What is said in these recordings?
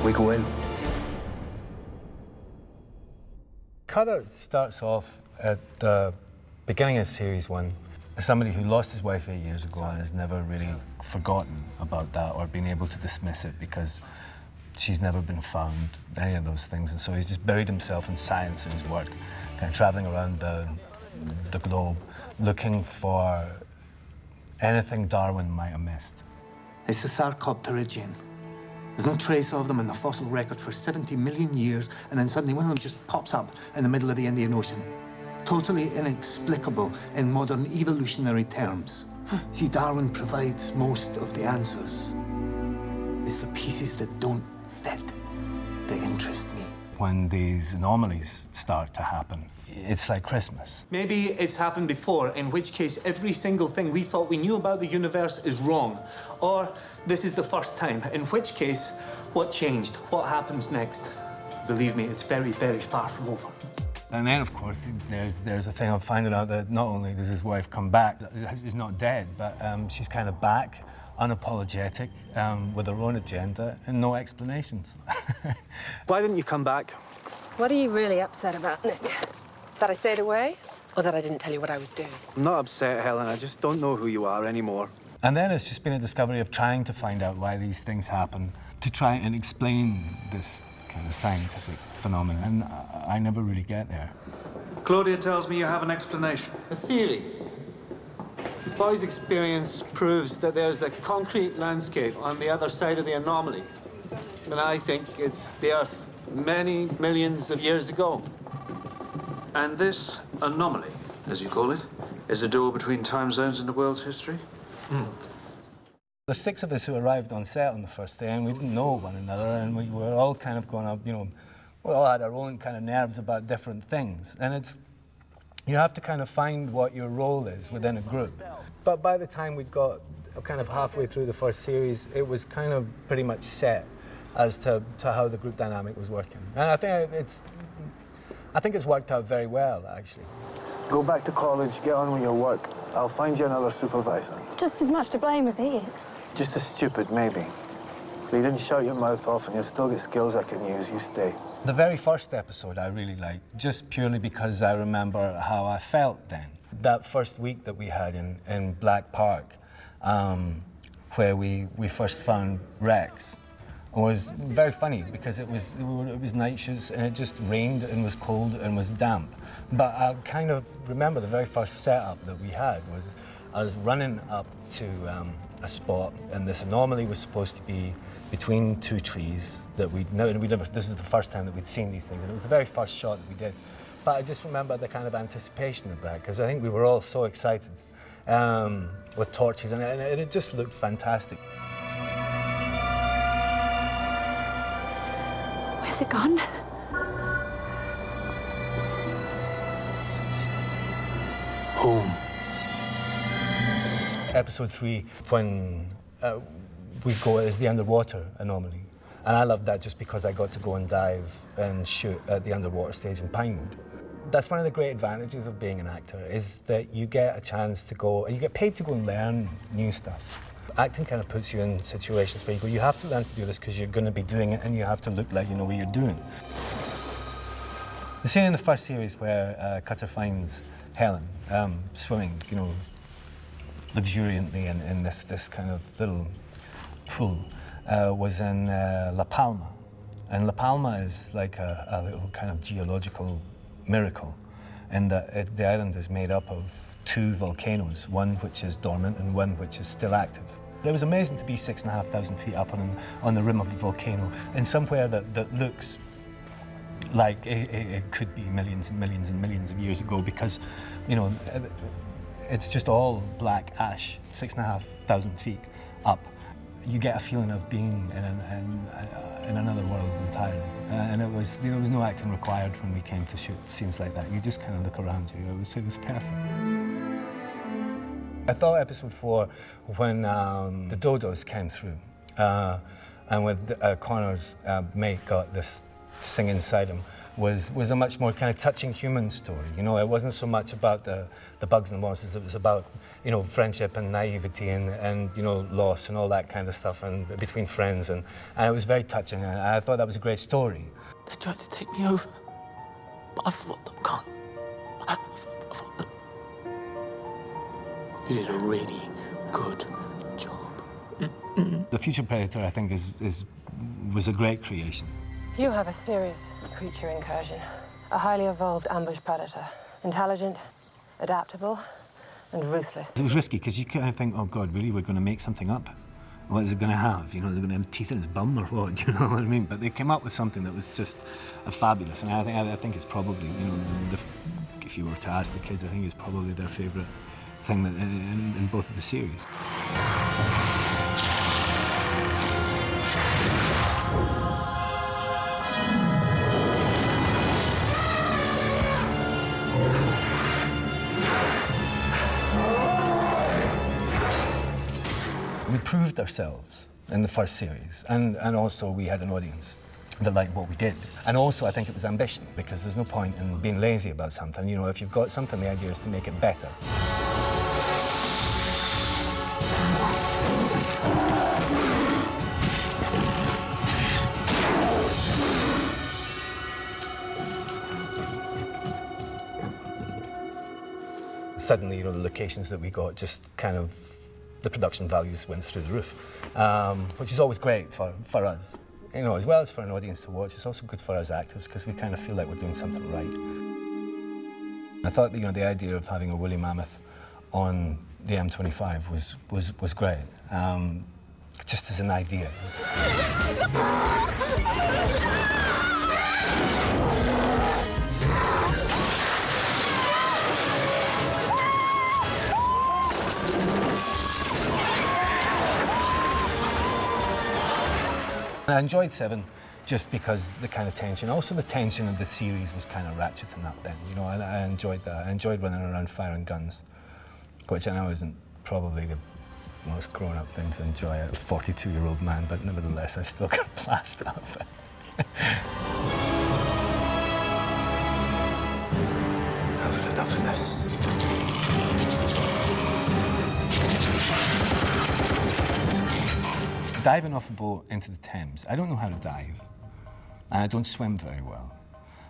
We go in. Cutter starts off at the beginning of series 1 as somebody who lost his wife 8 years ago and has never really forgotten about that or been able to dismiss it because she's never been found, any of those things. And so he's just buried himself in science and his work, kind of traveling around the globe, looking for anything Darwin might have missed. It's the Sarcopterygian. There's no trace of them in the fossil record for 70 million years, and then suddenly one of them just pops up in the middle of the Indian Ocean. Totally inexplicable in modern evolutionary terms. See, Darwin provides most of the answers. It's the pieces that don't fit that interest me. When these anomalies start to happen, it's like Christmas. Maybe it's happened before, in which case every single thing we thought we knew about the universe is wrong. Or this is the first time, in which case, what changed? What happens next? Believe me, it's very, very far from over. And then, of course, there's a thing of finding out that not only does his wife come back, she's not dead, but she's kind of back, unapologetic, with her own agenda and no explanations. Why didn't you come back? What are you really upset about, Nick? That I stayed away? Or that I didn't tell you what I was doing? I'm not upset, Helen. I just don't know who you are anymore. And then it's just been a discovery of trying to find out why these things happen, to try and explain this kind of scientific phenomenon, and I never really get there. Claudia tells me you have an explanation. A theory. The boy's experience proves that there's a concrete landscape on the other side of the anomaly. And I think it's the Earth many millions of years ago. And this anomaly, as you call it, is a door between time zones in the world's history? There's 6 of us who arrived on set on the first day, and we didn't know one another, and we were all kind of going up, you know, we all had our own kind of nerves about different things. And it's, you have to kind of find what your role is within a group. But by the time we got kind of halfway through the first series, it was kind of pretty much set as to how the group dynamic was working. And I think it's worked out very well, actually. Go back to college, get on with your work. I'll find you another supervisor. Just as much to blame as he is. Just as stupid, maybe. But you didn't shut your mouth off and you'll still get skills I can use. You stay. The very first episode I really liked, just purely because I remember how I felt then. That first week that we had in Black Park, where we first found Rex, was very funny because it was night shoots and it just rained and was cold and was damp. But I kind of remember the very first setup that we had was I was running up to a spot, and this anomaly was supposed to be between 2 trees that we never. This was the first time that we'd seen these things, and it was the very first shot that we did. But I just remember the kind of anticipation of that because I think we were all so excited with torches, and it just looked fantastic. Where's it gone? Home. Episode 3, when we go as the underwater anomaly. And I loved that just because I got to go and dive and shoot at the underwater stage in Pinewood. That's one of the great advantages of being an actor, is that you get a chance to go, and you get paid to go and learn new stuff. Acting kind of puts you in situations where you go, you have to learn to do this because you're going to be doing it and you have to look like you know what you're doing. The scene in the first series where Cutter finds Helen swimming, you know, luxuriantly in this kind of little pool was in La Palma. And La Palma is like a little kind of geological miracle in that the island is made up of 2 volcanoes, one which is dormant and one which is still active. It was amazing to be 6,500 feet up on the rim of a volcano in somewhere that looks like it could be millions and millions and millions of years ago because, you know, it's just all black ash, 6,500 feet up. You get a feeling of being in another world entirely. And there was no acting required when we came to shoot scenes like that. You just kind of look around you. It was perfect. I thought episode 4, when the dodos came through, and with Connor's mate got this sing inside him was a much more kind of touching human story. You know, it wasn't so much about the bugs and the monsters. It was about, you know, friendship and naivety and you know, loss and all that kind of stuff, and between friends, and it was very touching. And I thought that was a great story. They tried to take me over, but I fought them, Con. I fought them. You did a really good job. The Future Predator, I think, was a great creation. You have a serious creature incursion. A highly evolved ambush predator. Intelligent, adaptable, and ruthless. It was risky, because you kind of think, oh God, really, we're going to make something up? What is it going to have? You know, they're going to have teeth in its bum or what? Do you know what I mean? But they came up with something that was just fabulous, and I think it's probably, you know, if you were to ask the kids, I think it's probably their favourite thing that, in both of the series. We proved ourselves in the first series, and also we had an audience that liked what we did. And also I think it was ambition, because there's no point in being lazy about something. You know, if you've got something, the idea is to make it better. Suddenly, you know, the locations that we got just kind of, the production values went through the roof, which is always great for us. You know, as well as for an audience to watch, it's also good for us actors, because we kind of feel like we're doing something right. I thought that, you know, the idea of having a woolly mammoth on the M25 was great, just as an idea. I enjoyed 7 just because the kind of tension, also the tension of the series was kind of ratcheting up then, you know, and I enjoyed that. I enjoyed running around firing guns, which I know isn't probably the most grown-up thing to enjoy as a 42-year-old man, but nevertheless, I still got a blast out of it. I've had enough of this. Diving off a boat into the Thames, I don't know how to dive, and I don't swim very well.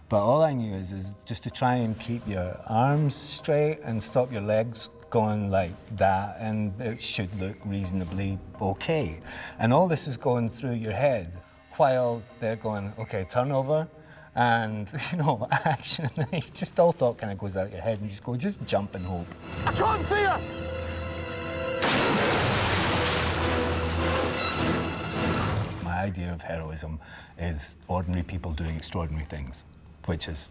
But all I knew is just to try and keep your arms straight and stop your legs going like that, and it should look reasonably okay. And all this is going through your head while they're going, okay, turn over, and, you know, action. Just all thought kind of goes out your head, and you just go, just jump and hope. I can't see her! My idea of heroism is ordinary people doing extraordinary things, which is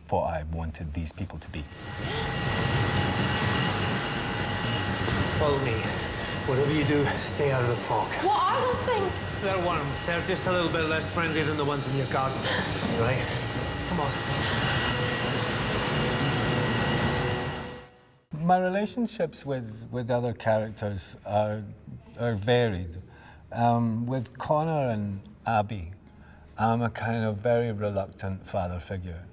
what I wanted these people to be. Follow me. Whatever you do, stay out of the fog. What are those things? They're worms. They're just a little bit less friendly than the ones in your garden. You right? Come on. My relationships with other characters are varied. With Connor and Abby, I'm a kind of very reluctant father figure.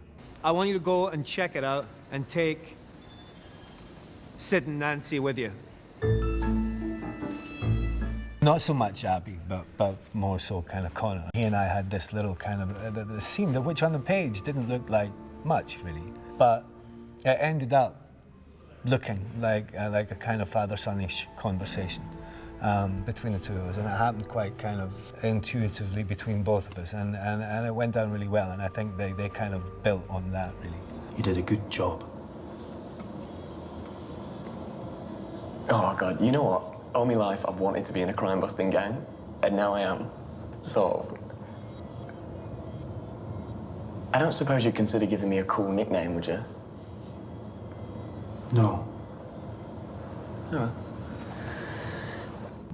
I want you to go and check it out and take Sid and Nancy with you. Not so much Abby, but more so kind of Connor. He and I had this little kind of the scene, which on the page didn't look like much, really. But it ended up looking like a kind of father-son-ish conversation between the two of us. And it happened quite kind of intuitively between both of us. And it went down really well. And I think they kind of built on that, really. You did a good job. Oh, God, you know what? All my life, I've wanted to be in a crime-busting gang, and now I am. So, I don't suppose you'd consider giving me a cool nickname, would you? No. No.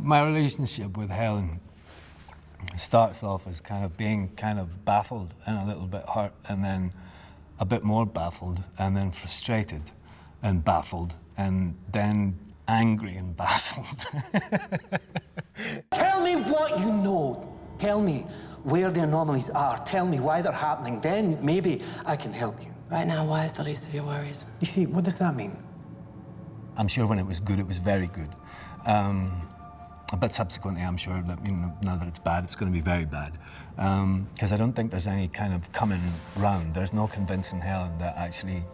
My relationship with Helen starts off as kind of being kind of baffled and a little bit hurt, and then a bit more baffled, and then frustrated and baffled, and then angry and baffled. Tell me what you know. Tell me where the anomalies are. Tell me why they're happening. Then maybe I can help you. Right now, why is the least of your worries? You see, what does that mean? I'm sure when it was good, it was very good. But subsequently, I'm sure that, you know, now that it's bad, it's going to be very bad. Because I don't think there's any kind of coming round. There's no convincing Helen that actually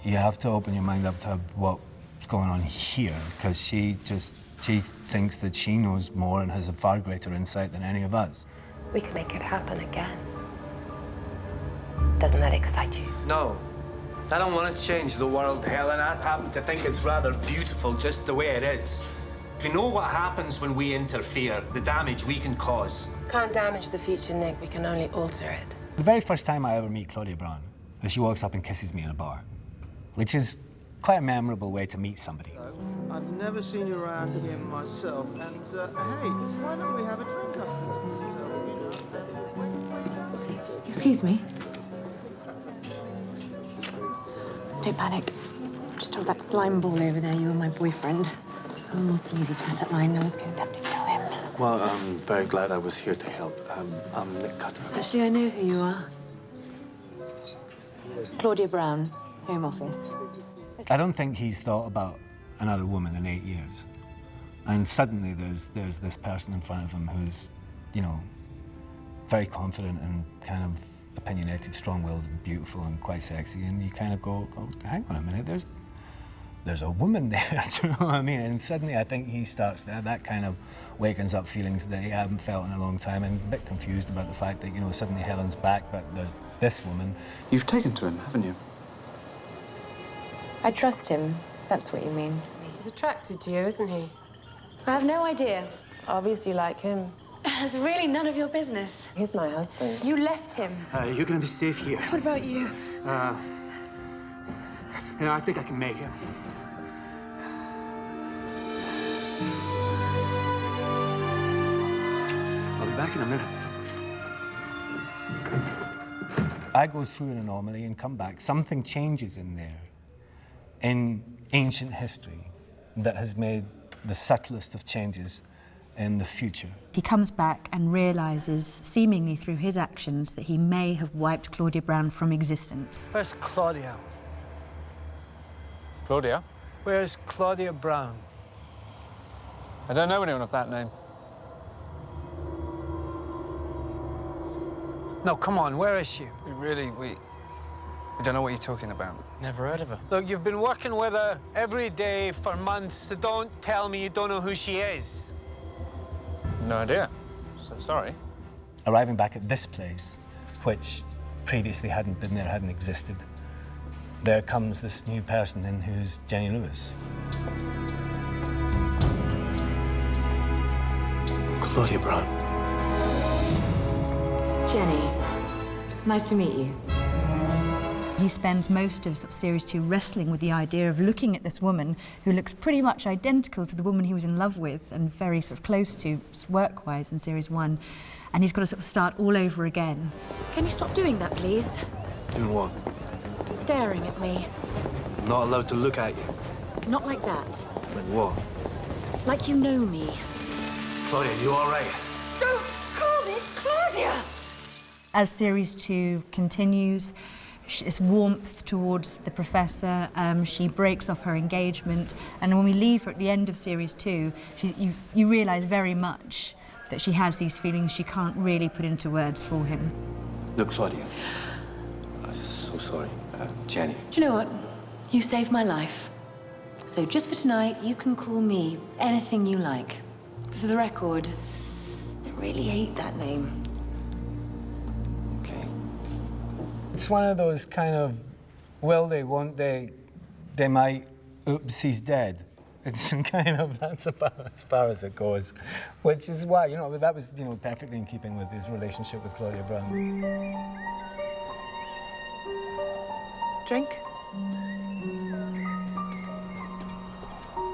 you have to open your mind up to what's going on here, because she thinks that she knows more and has a far greater insight than any of us. We can make it happen again. Doesn't that excite you? No. I don't want to change the world, Helen. I happen to think it's rather beautiful just the way it is. We know what happens when we interfere, the damage we can cause. Can't damage the future, Nick. We can only alter it. The very first time I ever meet Claudia Brown, she walks up and kisses me in a bar, which is quite a memorable way to meet somebody. I've never seen you around here myself, and hey, why don't we have a drink after this? Excuse me. Don't panic. Just told that slime ball over there you were my boyfriend. One more sleazy cat at mine, I was going to have to kill him. Well, I'm very glad I was here to help. I'm Nick Cutter. Actually, I know who you are. Claudia Brown, Home Office. I don't think he's thought about another woman in 8 years. And suddenly there's this person in front of him who's, you know, very confident and kind of opinionated, strong-willed and beautiful and quite sexy, and you kind of go, hang on a minute, there's a woman there, do you know what I mean? And suddenly I think he starts to, that kind of wakens up feelings that he hadn't felt in a long time, and a bit confused about the fact that, you know, suddenly Helen's back, but there's this woman. You've taken to him, haven't you? I trust him, if that's what you mean. He's attracted to you, isn't he? I have no idea. It's obvious you like him. It's really none of your business. He's my husband. You left him. You're going to be safe here. What about you? You know, I think I can make it. I'll be back in a minute. I go through an anomaly and come back. Something changes in there, in ancient history, that has made the subtlest of changes in the future. He comes back and realises, seemingly through his actions, that he may have wiped Claudia Brown from existence. Where's Claudia? Claudia? Where's Claudia Brown? I don't know anyone of that name. No, come on, where is she? We don't know what you're talking about. Never heard of her. Look, you've been working with her every day for months, so don't tell me you don't know who she is. No idea. So sorry. Arriving back at this place, which previously hadn't been there, hadn't existed, there comes this new person in who's Jenny Lewis. Claudia Brown. Jenny, nice to meet you. He spends most of Series 2 wrestling with the idea of looking at this woman who looks pretty much identical to the woman he was in love with and very sort of close to work-wise in Series 1. And he's got to sort of start all over again. Can you stop doing that, please? Doing what? Staring at me. Not allowed to look at you. Not like that. Like what? Like you know me. Claudia, you all right? Don't call me Claudia! As Series 2 continues, this warmth towards the professor, she breaks off her engagement, and when we leave her at the end of Series 2, you realise very much that she has these feelings she can't really put into words for him. Look, Claudia. I'm so sorry. Jenny. Do you know what? You saved my life. So just for tonight, you can call me anything you like. But for the record, I really hate that name. It's one of those kind of, will they, won't they, they might, oops, he's dead. It's kind of, that's about as far as it goes. Which is why, you know, that was, you know, perfectly in keeping with his relationship with Claudia Brown. Drink?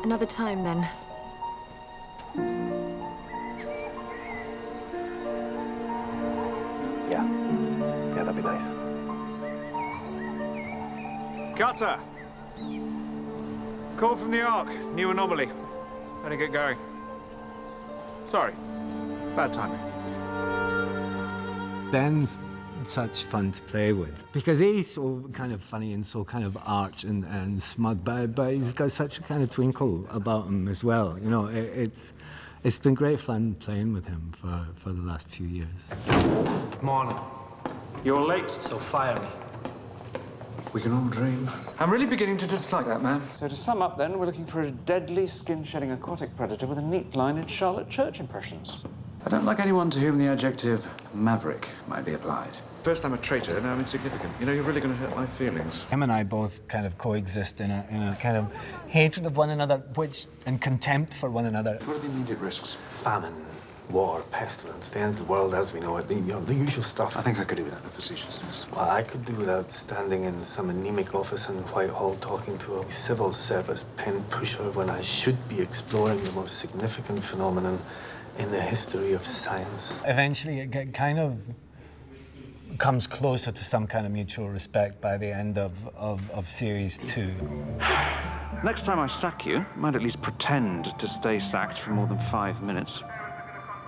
Another time, then. Yeah, that'd be nice. Cutter! Call from the Ark. New anomaly. Better get going. Sorry. Bad timing. Ben's such fun to play with because he's so kind of funny and so kind of arch and smug, but he's got such a kind of twinkle about him as well. You know, it's been great fun playing with him for the last few years. Morning. You're late. So fire me. We can all dream. I'm really beginning to dislike that man. So to sum up then, we're looking for a deadly, skin-shedding aquatic predator with a neat line in Charlotte Church impressions. I don't like anyone to whom the adjective maverick might be applied. First I'm a traitor, now I'm insignificant. You know, you're really going to hurt my feelings. Him and I both kind of coexist in a kind of hatred of one another, and contempt for one another. What are the immediate risks? Famine, war, pestilence, the end of the world as we know it, the usual stuff. I think I could do without the facetiousness. Well, I could do without standing in some anemic office in Whitehall talking to a civil service pen pusher when I should be exploring the most significant phenomenon in the history of science. Eventually it kind of comes closer to some kind of mutual respect by the end of series 2. Next time I sack you, I might at least pretend to stay sacked for more than 5 minutes.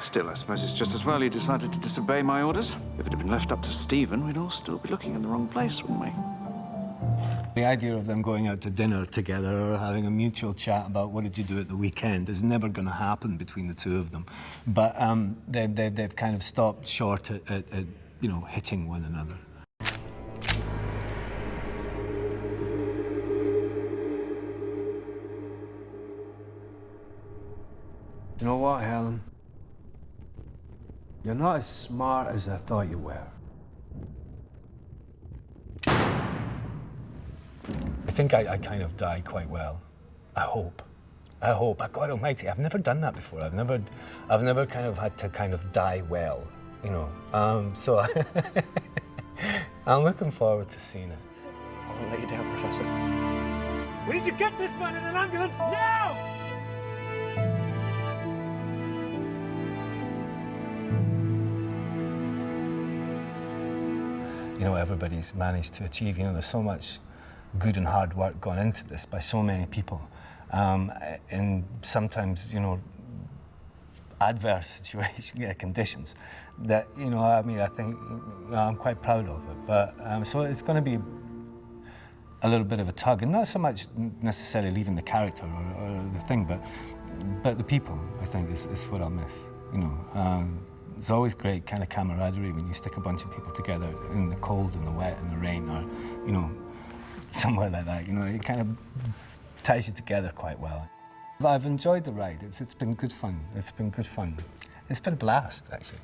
Still, I suppose it's just as well you decided to disobey my orders. If it had been left up to Stephen, we'd all still be looking in the wrong place, wouldn't we? The idea of them going out to dinner together or having a mutual chat about what did you do at the weekend is never going to happen between the two of them. But they've kind of stopped short at you know, hitting one another. You know what, Helen? You're not as smart as I thought you were. I think I kind of die quite well. I hope. God almighty, I've never done that before. I've never kind of had to kind of die well, you know. So I'm looking forward to seeing it. I won't let you down, Professor. We need to get this man in an ambulance now! You know, everybody's managed to achieve, you know, there's so much good and hard work gone into this by so many people. And sometimes, you know, adverse conditions that, you know, I mean, I think, you know, I'm quite proud of it. But so it's going to be a little bit of a tug, and not so much necessarily leaving the character or the thing, but the people, I think, is what I'll miss, you know. It's always great kind of camaraderie when you stick a bunch of people together in the cold and the wet and the rain, or, you know, somewhere like that. You know, it kind of ties you together quite well. I've enjoyed the ride. It's been good fun. It's been good fun. It's been a blast, actually.